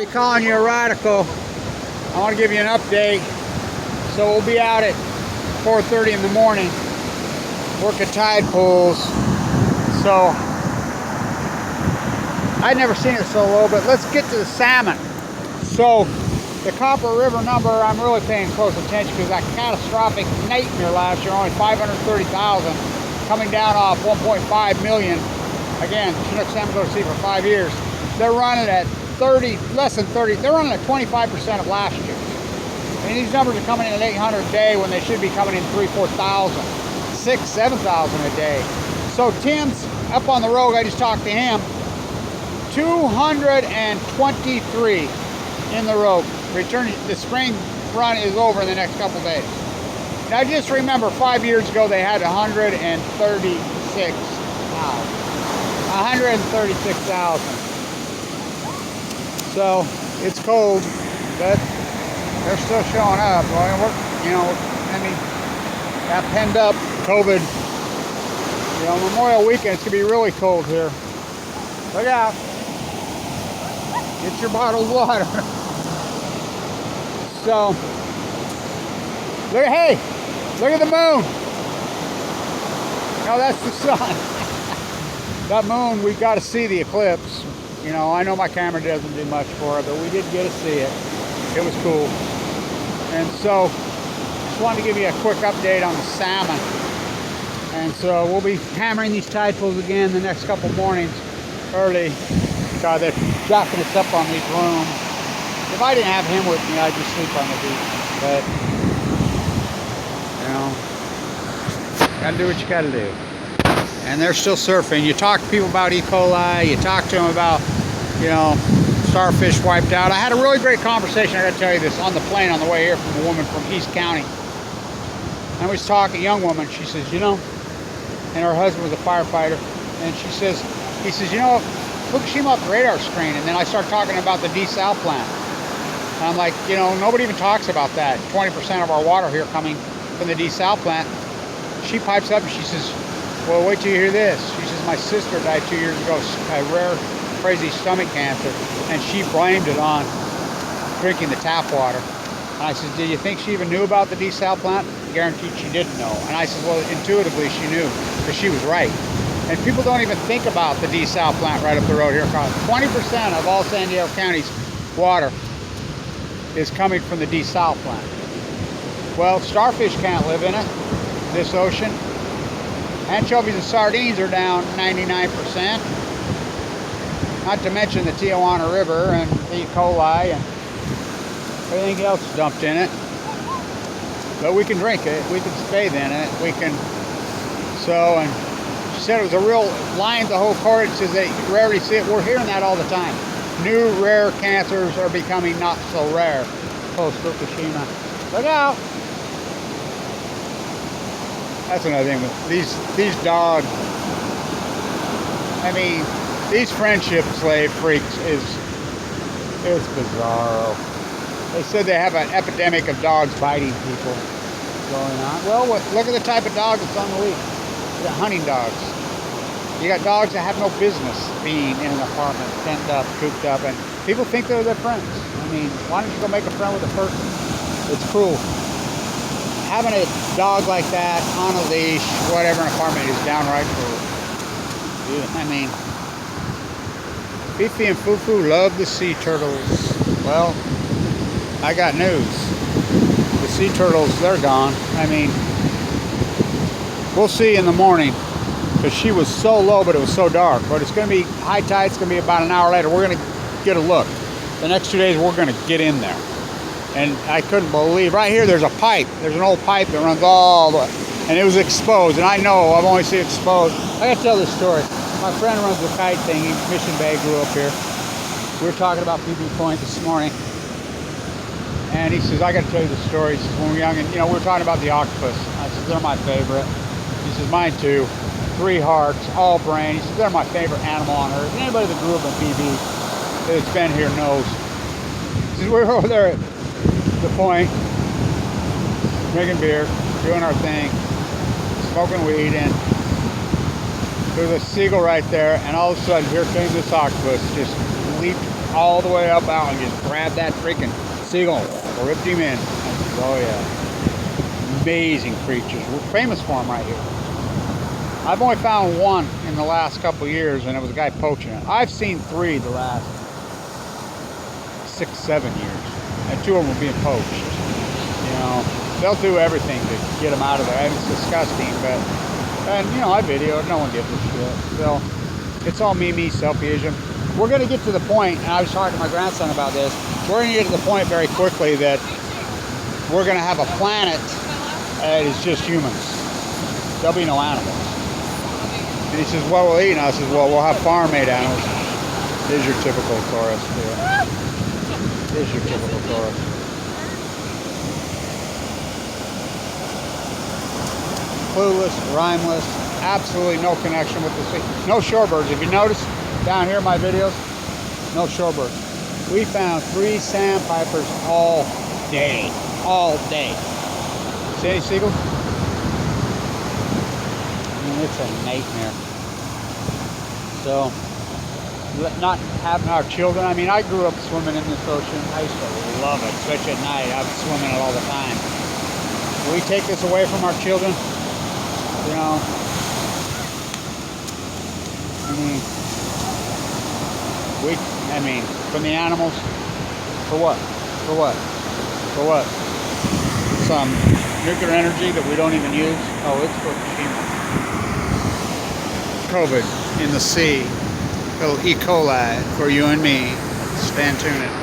I'll be calling you a radical. I want to give you an update. So we'll be out at 4:30 in the morning working tide pools. So I'd never seen it so low, but let's get to the salmon. So the Copper River number, I'm really paying close attention because that catastrophic nightmare last year, only 530,000, coming down off 1.5 million. Again, Chinook salmon go to sea for 5 years. They're running at 30, less than 30, they're running at 25% of last year. And these numbers are coming in at 800 a day when they should be coming in 3,000, 4,000, 6,000, 7,000 a day. So Tim's up on the road, I just talked to him, 223 in the road. The spring run is over in the next couple days. Now just remember, 5 years ago they had 136,000. So it's cold, but they're still showing up. Well, that penned up COVID. Memorial weekend, it's gonna be really cold here. Look out. Get your bottled water. So, look at the moon. No, that's the sun. That moon, we got to see the eclipse. I know my camera doesn't do much for it, but we did get to see it. It was cool. And so, just wanted to give you a quick update on the salmon. And so, we'll be hammering these tide pools again the next couple mornings early. They're jacking us up on these rooms. If I didn't have him with me, I'd just sleep on the beach. But, gotta do what you gotta do. And they're still surfing. You talk to people about E. coli, you talk to them about, starfish wiped out. I had a really great conversation, I gotta tell you this, on the plane on the way here from a woman from East County. I was talking, a young woman, she says, and her husband was a firefighter, and he says, Fukushima off the radar screen. And then I start talking about the desal plant. And I'm like, nobody even talks about that. 20% of our water here coming from the desal plant. She pipes up and she says, well, wait till you hear this. She says, my sister died 2 years ago, a rare, crazy stomach cancer, and she blamed it on drinking the tap water. And I said, do you think she even knew about the desal plant? Guaranteed she didn't know. And I said, well, intuitively she knew, because she was right. And people don't even think about the desal plant right up the road here. 20% of all San Diego County's water is coming from the desal plant. Well, starfish can't live in it, this ocean. Anchovies and sardines are down 99%. Not to mention the Tijuana River and E. coli and everything else dumped in it. But we can drink it, we can bathe in it, we can, and she said it was a real line the whole court. She says they rarely see it. We're hearing that all the time. New rare cancers are becoming not so rare post Fukushima. Look out! That's another thing with these dogs. These friendship slave freaks it's bizarro. They said they have an epidemic of dogs biting people going on. Well, look at the type of dog that's on the leash. You got hunting dogs. You got dogs that have no business being in an apartment, penned up, cooped up, and people think they're their friends. Why don't you go make a friend with a person? It's cruel. Having a dog like that on a leash, whatever, an apartment is downright cruel. Fifi and Fufu love the sea turtles. Well, I got news. The sea turtles, they're gone. We'll see in the morning, because she was so low, but it was so dark. But it's going to be high tide. It's going to be about an hour later. We're going to get a look. The next 2 days, we're going to get in there. And I couldn't believe, right here, there's a pipe. There's an old pipe that runs all the way. And it was exposed. And I know, I've only seen it exposed. I got to tell this story. My friend runs the kite thing. Mission Bay, grew up here. We were talking about PB Point this morning. And he says, I got to tell you the story. He says, when we were young, and we were talking about the octopus. I said, they're my favorite. He says, mine too. 3 hearts, all brain. He says, they're my favorite animal on earth. Anybody that grew up in PB that's been here knows. He says, we were over there at the point, drinking beer, doing our thing, smoking weed, and there was a seagull right there, and all of a sudden, here came this octopus, just leaped all the way up out and just grabbed that freaking seagull, ripped him in. Oh yeah, amazing creatures. We're famous for them right here. I've only found one in the last couple years, and it was a guy poaching it. I've seen 3 the last 6, 7 years, and 2 of them were being poached. You know, they'll do everything to get them out of there. And it's disgusting, but, and you know, I video it, no one gives a shit. So, it's all me, selfieism. We're going to get to the point, and I was talking to my grandson about this, we're going to get to the point very quickly that we're going to have a planet that is just humans. There'll be no animals. And he says, what we'll eat? And I says, well, we'll have farm-made animals. There's your typical tourist here. There's your typical tourist. Clueless, rhymeless, absolutely no connection with the sea. No shorebirds. If you notice down here in my videos, no shorebirds. We found 3 sandpipers all day. All day. See any seagulls? It's a nightmare. So, not having our children, I mean, I grew up swimming in this ocean. I used to love it, especially at night. I was swimming it all the time. We take this away from our children, you know, I mean, from the animals, for what? For what? For what? Some nuclear energy that we don't even use? Oh, it's FUKUSHIMA. COVID in the sea. Little E. coli for you and me. Stand tuned.